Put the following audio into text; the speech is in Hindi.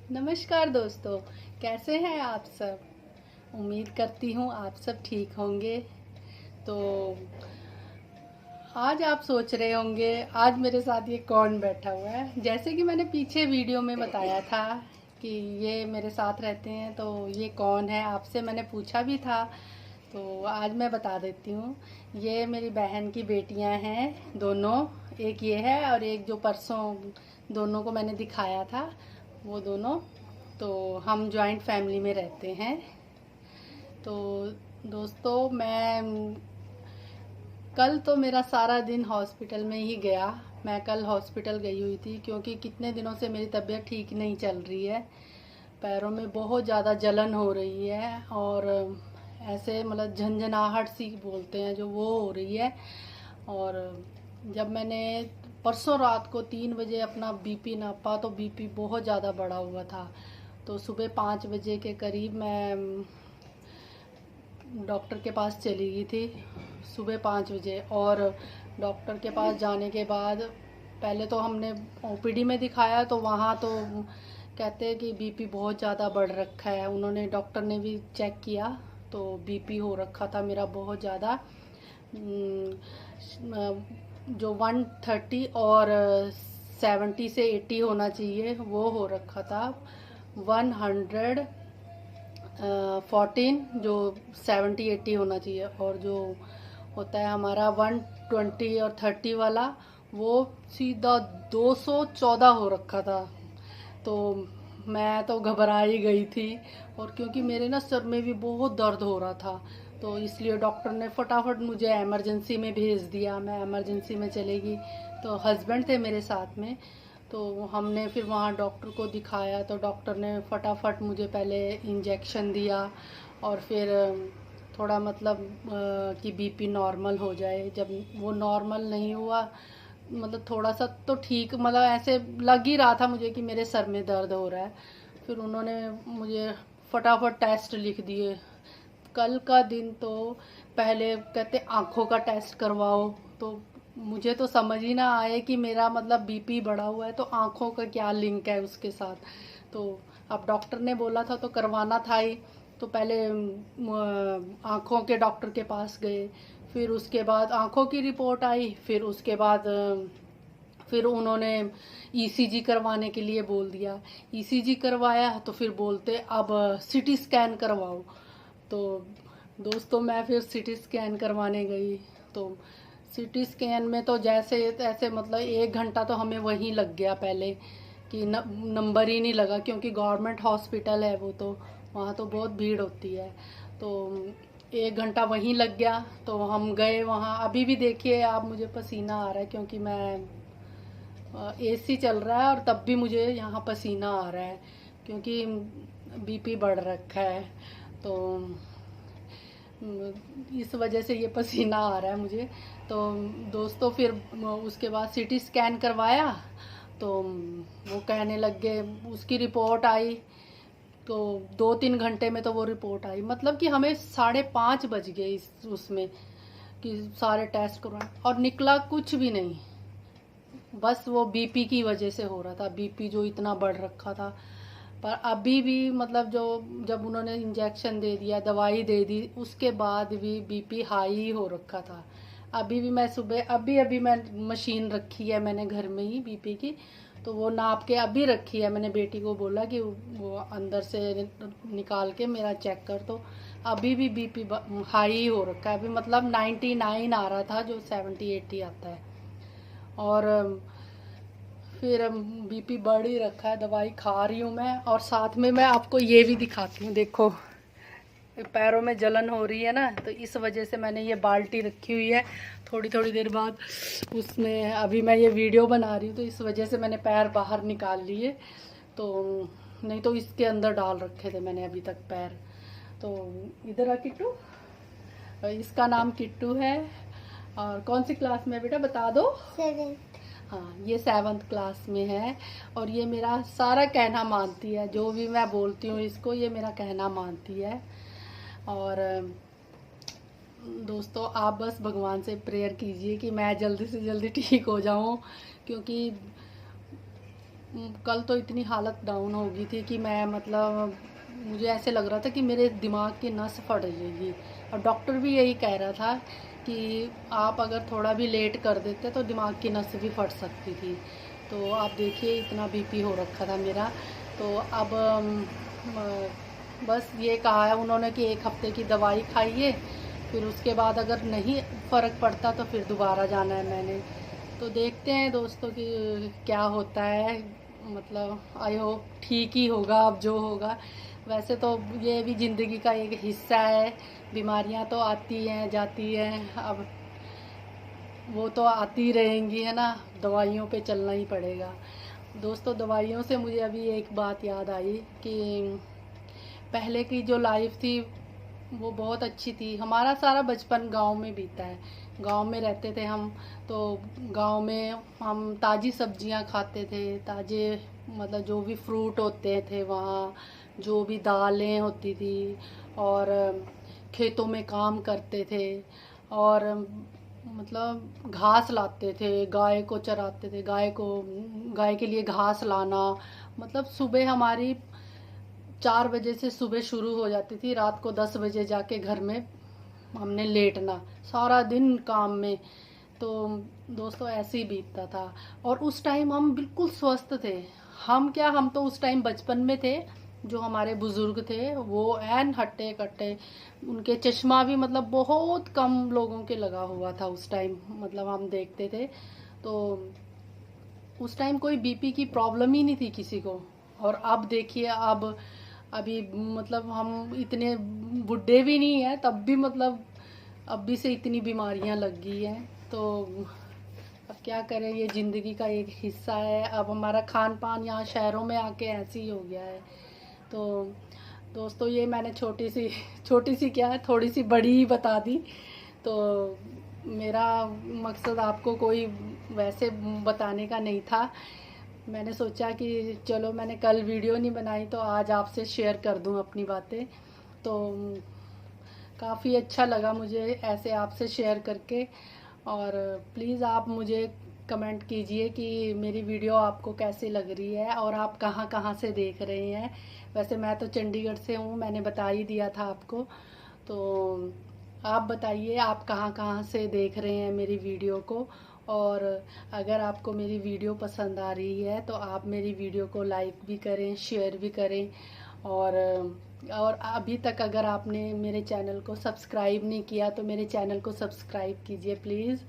नमस्कार दोस्तों, कैसे हैं आप सब। उम्मीद करती हूँ आप सब ठीक होंगे। तो आज आप सोच रहे होंगे आज मेरे साथ ये कौन बैठा हुआ है। जैसे कि मैंने पीछे वीडियो में बताया था कि ये मेरे साथ रहते हैं, तो ये कौन है आपसे मैंने पूछा भी था। तो आज मैं बता देती हूँ। ये मेरी बहन की बेटियां हैं दोनों। एक ये है और एक जो परसों दोनों को मैंने दिखाया था, वो दोनों। तो हम जॉइंट फैमिली में रहते हैं। तो दोस्तों, मैं कल तो मेरा सारा दिन हॉस्पिटल में ही गया। मैं कल हॉस्पिटल गई हुई थी क्योंकि कितने दिनों से मेरी तबीयत ठीक नहीं चल रही है। पैरों में बहुत ज़्यादा जलन हो रही है और ऐसे मतलब झंझनाहट सी बोलते हैं जो, वो हो रही है। और जब मैंने परसों रात को 3 बजे अपना बीपी नापा तो बीपी बहुत ज़्यादा बढ़ा हुआ था। तो सुबह 5 बजे के करीब मैं डॉक्टर के पास चली गई थी, सुबह 5 बजे। और डॉक्टर के पास जाने के बाद पहले तो हमने ओपीडी में दिखाया, तो वहाँ तो कहते हैं कि बीपी बहुत ज़्यादा बढ़ रखा है। उन्होंने डॉक्टर ने भी चेक किया तो बीपी हो रखा था मेरा बहुत ज़्यादा। जो 130 और 70 से 80 होना चाहिए वो हो रखा था। 114 जो 70-80 होना चाहिए, और जो होता है हमारा 120 और 30 वाला, वो सीधा 214 हो रखा था। तो मैं तो घबरा ही गई थी। और क्योंकि मेरे ना सर में भी बहुत दर्द हो रहा था, तो इसलिए डॉक्टर ने फटाफट मुझे इमरजेंसी में भेज दिया। मैं इमरजेंसी में चली गई, तो हस्बैंड थे मेरे साथ में। तो हमने फिर वहाँ डॉक्टर को दिखाया, तो डॉक्टर ने फटाफट मुझे पहले इंजेक्शन दिया और फिर थोड़ा मतलब कि बीपी नॉर्मल हो जाए। जब वो नॉर्मल नहीं हुआ, मतलब थोड़ा सा तो ठीक, मतलब ऐसे लग ही रहा था मुझे कि मेरे सर में दर्द हो रहा है। फिर उन्होंने मुझे फटाफट टेस्ट लिख दिए। कल का दिन तो पहले कहते आँखों का टेस्ट करवाओ, तो मुझे तो समझ ही ना आए कि मेरा मतलब बीपी बढ़ा हुआ है तो आँखों का क्या लिंक है उसके साथ। तो अब डॉक्टर ने बोला था तो करवाना था ही। तो पहले आँखों के डॉक्टर के पास गए, फिर उसके बाद आँखों की रिपोर्ट आई, फिर उसके बाद फिर उन्होंने ईसीजी करवाने के लिए बोल दिया। ईसीजी करवाया तो फिर बोलते अब सीटी स्कैन करवाओ। तो दोस्तों, मैं फिर सीटी स्कैन करवाने गई। तो सीटी स्कैन में तो जैसे ऐसे मतलब 1 घंटा तो हमें वहीं लग गया पहले, कि नंबर ही नहीं लगा, क्योंकि गवर्नमेंट हॉस्पिटल है वो, तो वहाँ तो बहुत भीड़ होती है। तो 1 घंटा वहीं लग गया। तो हम गए वहाँ। अभी भी देखिए आप, मुझे पसीना आ रहा है क्योंकि मैं एसी चल रहा है और तब भी मुझे यहाँ पसीना आ रहा है क्योंकि बीपी बढ़ रखा है। तो इस वजह से ये पसीना आ रहा है मुझे। तो दोस्तों, फिर उसके बाद सीटी स्कैन करवाया, तो वो कहने लग गए, उसकी रिपोर्ट आई तो 2-3 घंटे में तो वो रिपोर्ट आई। मतलब कि हमें 5:30 बज गए उसमें कि सारे टेस्ट करवाए और निकला कुछ भी नहीं। बस वो बीपी की वजह से हो रहा था, बीपी जो इतना बढ़ रखा था। पर अभी भी मतलब जो, जब उन्होंने इंजेक्शन दे दिया, दवाई दे दी, उसके बाद भी बीपी हाई ही हो रखा था। अभी भी मैं सुबह, अभी अभी मैं मशीन रखी है मैंने घर में ही बीपी की, तो वो नाप के अभी रखी है। मैंने बेटी को बोला कि वो अंदर से निकाल के मेरा चेक कर। तो अभी भी बीपी हाई हो रखा है। अभी मतलब 99 आ रहा था, जो 70-80 आता है। और फिर बीपी बढ़ ही रखा है, दवाई खा रही हूँ मैं। और साथ में मैं आपको ये भी दिखाती हूँ, देखो पैरों में जलन हो रही है ना, तो इस वजह से मैंने ये बाल्टी रखी हुई है। थोड़ी थोड़ी देर बाद उसमें, अभी मैं ये वीडियो बना रही हूँ तो इस वजह से मैंने पैर बाहर निकाल लिए। तो नहीं तो इसके अंदर डाल रखे थे मैंने अभी तक पैर। तो इधर आ किट्टू, इसका नाम किट्टू है। और कौन सी क्लास में बेटा बता दो। 7। हाँ, ये 7th क्लास में है। और ये मेरा सारा कहना मानती है, जो भी मैं बोलती हूँ इसको, ये मेरा कहना मानती है। और दोस्तों, आप बस भगवान से प्रेयर कीजिए कि मैं जल्दी से जल्दी ठीक हो जाऊँ, क्योंकि कल तो इतनी हालत डाउन हो गई थी कि मैं मतलब मुझे ऐसे लग रहा था कि मेरे दिमाग की नस फट जाएगी। और डॉक्टर भी यही कह रहा था कि आप अगर थोड़ा भी लेट कर देते तो दिमाग की नस भी फट सकती थी। तो आप देखिए इतना बीपी हो रखा था मेरा। तो अब बस ये कहा है उन्होंने कि 1 हफ्ते की दवाई खाइए, फिर उसके बाद अगर नहीं फ़र्क पड़ता तो फिर दोबारा जाना है मैंने। तो देखते हैं दोस्तों कि क्या होता है। मतलब आई होप ठीक ही होगा अब जो होगा। वैसे तो ये भी ज़िंदगी का एक हिस्सा है। बीमारियां तो आती हैं जाती हैं, अब वो तो आती रहेंगी है ना। दवाइयों पे चलना ही पड़ेगा। दोस्तों दवाइयों से मुझे अभी एक बात याद आई कि पहले की जो लाइफ थी वो बहुत अच्छी थी। हमारा सारा बचपन गांव में बीता है। गांव में रहते थे हम। तो गांव में हम ताज़ी सब्जियां खाते थे, ताज़े मतलब जो भी फ्रूट होते थे वहाँ, जो भी दालें होती थी, और खेतों में काम करते थे। और मतलब घास लाते थे, गाय को चराते थे, गाय के लिए घास लाना। मतलब सुबह हमारी 4 बजे से सुबह शुरू हो जाती थी, रात को 10 बजे जाके घर में हमने लेटना, सारा दिन काम में। तो दोस्तों ऐसे ही बीतता था। और उस टाइम हम बिल्कुल स्वस्थ थे। हम क्या, हम तो उस टाइम बचपन में थे। जो हमारे बुजुर्ग थे वो एन हट्टे कट्टे, उनके चश्मा भी मतलब बहुत कम लोगों के लगा हुआ था उस टाइम, मतलब हम देखते थे। तो उस टाइम कोई बीपी की प्रॉब्लम ही नहीं थी किसी को। और अब देखिए, अब अभी मतलब हम इतने बुढ़े भी नहीं हैं तब भी मतलब अब भी से इतनी बीमारियां लग गई हैं। तो अब क्या करें, ये ज़िंदगी का एक हिस्सा है। अब हमारा खान पान यहाँ शहरों में आके ऐसे ही हो गया है। तो दोस्तों ये मैंने छोटी सी क्या है, थोड़ी सी बड़ी ही बता दी। तो मेरा मकसद आपको कोई वैसे बताने का नहीं था। मैंने सोचा कि चलो, मैंने कल वीडियो नहीं बनाई तो आज आपसे शेयर कर दूं अपनी बातें। तो काफ़ी अच्छा लगा मुझे ऐसे आपसे शेयर करके। और प्लीज़ आप मुझे कमेंट कीजिए कि मेरी वीडियो आपको कैसी लग रही है और आप कहाँ कहाँ से देख रहे हैं। वैसे मैं तो चंडीगढ़ से हूँ, मैंने बता ही दिया था आपको। तो आप बताइए आप कहाँ कहाँ से देख रहे हैं मेरी वीडियो को। और अगर आपको मेरी वीडियो पसंद आ रही है तो आप मेरी वीडियो को लाइक भी करें, शेयर भी करें। और अभी तक अगर आपने मेरे चैनल को सब्सक्राइब नहीं किया तो मेरे चैनल को सब्सक्राइब कीजिए प्लीज़।